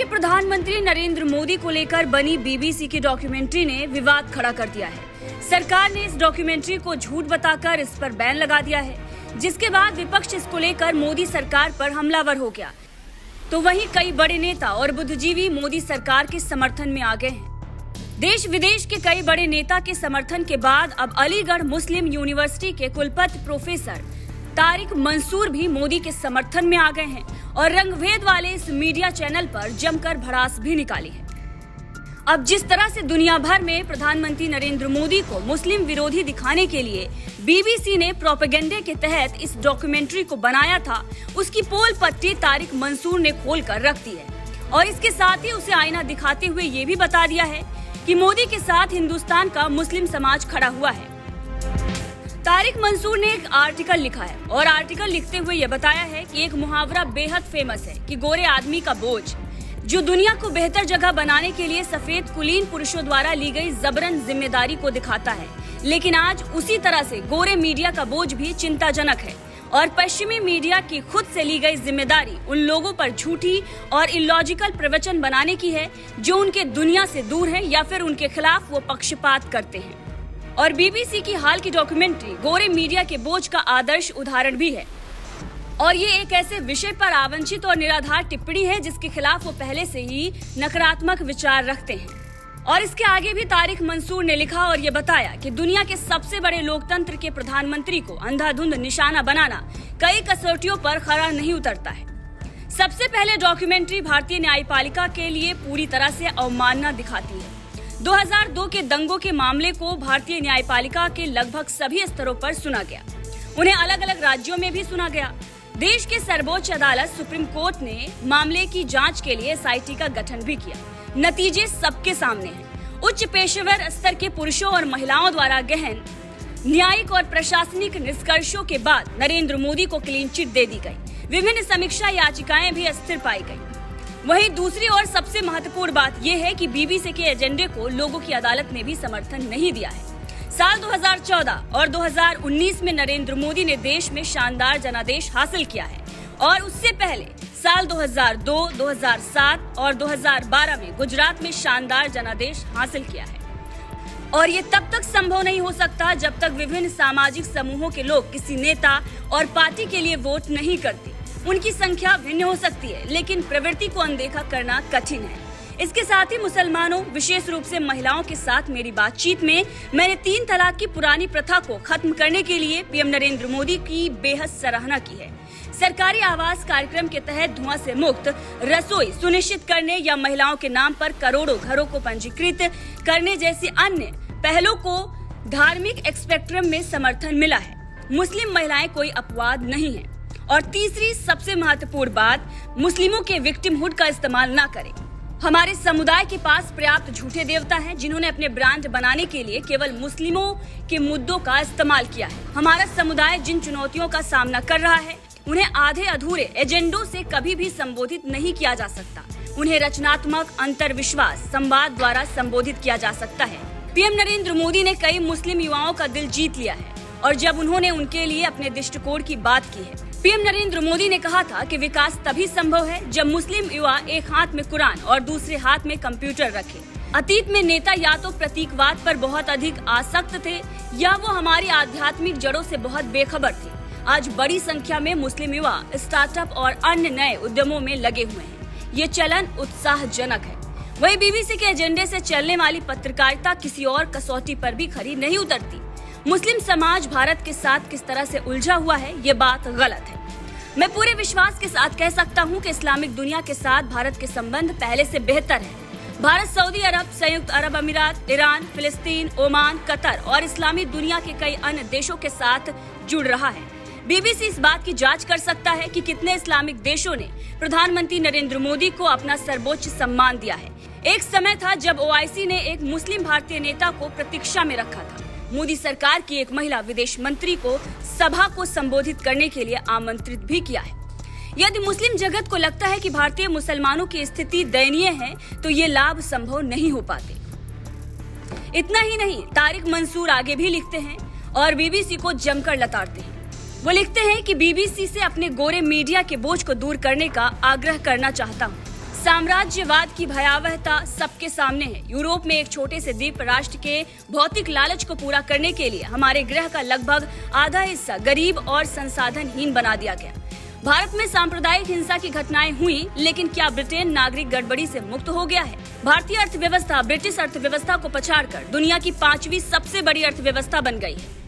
के प्रधानमंत्री नरेंद्र मोदी को लेकर बनी बीबीसी की डॉक्यूमेंट्री ने विवाद खड़ा कर दिया है। सरकार ने इस डॉक्यूमेंट्री को झूठ बताकर इस पर बैन लगा दिया है, जिसके बाद विपक्ष इसको लेकर मोदी सरकार पर हमलावर हो गया। तो वहीं कई बड़े नेता और बुद्धिजीवी मोदी सरकार के समर्थन में आ गए हैं। देश विदेश के कई बड़े नेता के समर्थन के बाद अब अलीगढ़ मुस्लिम यूनिवर्सिटी के कुलपति प्रोफेसर तारिक मंसूर भी मोदी के समर्थन में आ गए हैं और रंगभेद वाले इस मीडिया चैनल पर जमकर भड़ास भी निकाली है। अब जिस तरह से दुनिया भर में प्रधानमंत्री नरेंद्र मोदी को मुस्लिम विरोधी दिखाने के लिए बीबीसी ने प्रोपेगेंडे के तहत इस डॉक्यूमेंट्री को बनाया था, उसकी पोल पट्टी तारिक मंसूर ने खोलकर रख दी है और इसके साथ ही उसे आईना दिखाते हुए ये भी बता दिया है कि मोदी के साथ हिंदुस्तान का मुस्लिम समाज खड़ा हुआ है। तारिक मंसूर ने एक आर्टिकल लिखा है और आर्टिकल लिखते हुए ये बताया है कि एक मुहावरा बेहद फेमस है कि गोरे आदमी का बोझ, जो दुनिया को बेहतर जगह बनाने के लिए सफेद कुलीन पुरुषों द्वारा ली गई जबरन जिम्मेदारी को दिखाता है। लेकिन आज उसी तरह से गोरे मीडिया का बोझ भी चिंताजनक है और पश्चिमी मीडिया की खुद से ली गई जिम्मेदारी उन लोगों पर झूठी और इलॉजिकल प्रवचन बनाने की है जो उनके दुनिया से दूर है या फिर उनके खिलाफ वो पक्षपात करते हैं। और बीबीसी की हाल की डॉक्यूमेंट्री गोरे मीडिया के बोझ का आदर्श उदाहरण भी है और ये एक ऐसे विषय पर आवांछित और निराधार टिप्पणी है जिसके खिलाफ वो पहले से ही नकारात्मक विचार रखते हैं। और इसके आगे भी तारिक मंसूर ने लिखा और ये बताया कि दुनिया के सबसे बड़े लोकतंत्र के प्रधानमंत्री को अंधाधुंध निशाना बनाना कई कसौटियों पर खरा नहीं उतरता है। सबसे पहले डॉक्यूमेंट्री भारतीय न्यायपालिका के लिए पूरी तरह से अवमानना दिखाती है। 2002 के दंगों के मामले को भारतीय न्यायपालिका के लगभग सभी स्तरों पर सुना गया, उन्हें अलग अलग राज्यों में भी सुना गया। देश के सर्वोच्च अदालत सुप्रीम कोर्ट ने मामले की जांच के लिए एसआईटी का गठन भी किया। नतीजे सबके सामने हैं। उच्च पेशेवर स्तर के पुरुषों और महिलाओं द्वारा गहन न्यायिक और प्रशासनिक निष्कर्षों के बाद नरेंद्र मोदी को क्लीन चिट दे दी गई। विभिन्न समीक्षा याचिकाएं भी अस्थिर पाई गई। वहीं दूसरी ओर सबसे महत्वपूर्ण बात यह है कि बीबीसी के एजेंडे को लोगों की अदालत ने भी समर्थन नहीं दिया है। साल 2014 और 2019 में नरेंद्र मोदी ने देश में शानदार जनादेश हासिल किया है और उससे पहले साल 2002, 2007 और 2012 में गुजरात में शानदार जनादेश हासिल किया है। और ये तब तक संभव नहीं हो सकता जब तक विभिन्न सामाजिक समूहों के लोग किसी नेता और पार्टी के लिए वोट नहीं करते। उनकी संख्या भिन्न हो सकती है, लेकिन प्रवृत्ति को अनदेखा करना कठिन है। इसके साथ ही मुसलमानों, विशेष रूप से महिलाओं के साथ मेरी बातचीत में मैंने 3 तलाक की पुरानी प्रथा को खत्म करने के लिए पीएम नरेंद्र मोदी की बेहद सराहना की है। सरकारी आवास कार्यक्रम के तहत धुआं से मुक्त रसोई सुनिश्चित करने या महिलाओं के नाम पर करोड़ों घरों को पंजीकृत करने जैसी अन्य पहलों को धार्मिक स्पेक्ट्रम में समर्थन मिला है। मुस्लिम महिलाएं कोई अपवाद नहीं है। और तीसरी सबसे महत्वपूर्ण बात, मुस्लिमों के विक्टिमहुड का इस्तेमाल न करें। हमारे समुदाय के पास पर्याप्त झूठे देवता हैं जिन्होंने अपने ब्रांड बनाने के लिए केवल मुस्लिमों के मुद्दों का इस्तेमाल किया है। हमारा समुदाय जिन चुनौतियों का सामना कर रहा है उन्हें आधे अधूरे एजेंडों से कभी भी संबोधित नहीं किया जा सकता। उन्हें रचनात्मक अंतर्विश्वास संवाद द्वारा संबोधित किया जा सकता है। पीएम नरेंद्र मोदी ने कई मुस्लिम युवाओं का दिल जीत लिया है और जब उन्होंने उनके लिए अपने दृष्टिकोण की बात की है। पीएम नरेंद्र मोदी ने कहा था कि विकास तभी संभव है जब मुस्लिम युवा एक हाथ में कुरान और दूसरे हाथ में कंप्यूटर रखे। अतीत में नेता या तो प्रतीकवाद पर बहुत अधिक आसक्त थे या वो हमारी आध्यात्मिक जड़ों से बहुत बेखबर थे। आज बड़ी संख्या में मुस्लिम युवा स्टार्टअप और अन्य नए उद्यमों में लगे हुए हैं। ये चलन उत्साहजनक है। वही बीबीसी के एजेंडे से चलने वाली पत्रकारिता किसी और कसौटी पर भी खरी नहीं उतरती। मुस्लिम समाज भारत के साथ किस तरह से उलझा हुआ है, ये बात गलत है। मैं पूरे विश्वास के साथ कह सकता हूँ कि इस्लामिक दुनिया के साथ भारत के संबंध पहले से बेहतर है। भारत सऊदी अरब, संयुक्त अरब अमीरात, ईरान, फिलिस्तीन, ओमान, कतर और इस्लामी दुनिया के कई अन्य देशों के साथ जुड़ रहा है। बीबीसी इस बात की जांच कर सकता है कि कितने इस्लामिक देशों ने प्रधानमंत्री नरेंद्र मोदी को अपना सर्वोच्च सम्मान दिया है। एक समय था जब ओआईसी ने एक मुस्लिम भारतीय नेता को प्रतीक्षा में रखा था। मोदी सरकार की एक महिला विदेश मंत्री को सभा को संबोधित करने के लिए आमंत्रित भी किया है। यदि मुस्लिम जगत को लगता है कि भारतीय मुसलमानों की स्थिति दयनीय है तो ये लाभ संभव नहीं हो पाते। इतना ही नहीं, तारिक मंसूर आगे भी लिखते हैं और बीबीसी को जमकर लताड़ते हैं। वो लिखते हैं कि बीबीसी से अपने गोरे मीडिया के बोझ को दूर करने का आग्रह करना चाहता हूँ। साम्राज्यवाद की भयावहता सबके सामने है। यूरोप में एक छोटे से द्वीप राष्ट्र के भौतिक लालच को पूरा करने के लिए हमारे ग्रह का लगभग आधा हिस्सा गरीब और संसाधनहीन बना दिया गया। भारत में सांप्रदायिक हिंसा की घटनाएं हुई, लेकिन क्या ब्रिटेन नागरिक गड़बड़ी से मुक्त हो गया है? भारतीय अर्थव्यवस्था ब्रिटिश अर्थव्यवस्था को पछाड़कर दुनिया की 5वीं सबसे बड़ी अर्थव्यवस्था बन गई है।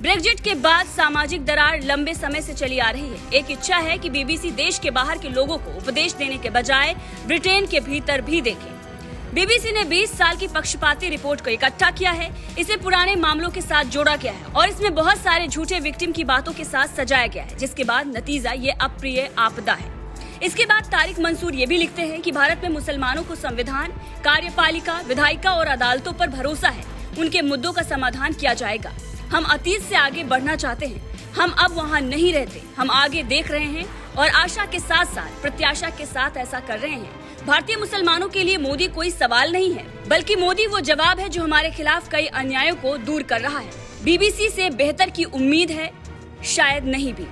ब्रेग्जिट के बाद सामाजिक दरार लंबे समय से चली आ रही है। एक इच्छा है कि बीबीसी देश के बाहर के लोगों को उपदेश देने के बजाय ब्रिटेन के भीतर भी देखे। बीबीसी ने 20 साल की पक्षपाती रिपोर्ट को इकट्ठा किया है, इसे पुराने मामलों के साथ जोड़ा गया है और इसमें बहुत सारे झूठे विक्टिम की बातों के साथ सजाया गया है, जिसके बाद नतीजा ये अप्रिय आपदा है। इसके बाद तारिक मंसूर ये भी लिखते हैं कि भारत में मुसलमानों को संविधान, कार्यपालिका, विधायिका और अदालतों पर भरोसा है। उनके मुद्दों का समाधान किया जाएगा। हम अतीत से आगे बढ़ना चाहते हैं। हम अब वहाँ नहीं रहते। हम आगे देख रहे हैं और आशा के साथ साथ प्रत्याशा के साथ ऐसा कर रहे हैं। भारतीय मुसलमानों के लिए मोदी कोई सवाल नहीं है, बल्कि मोदी वो जवाब है जो हमारे खिलाफ कई अन्यायों को दूर कर रहा है। बीबीसी से बेहतर की उम्मीद है, शायद नहीं भी।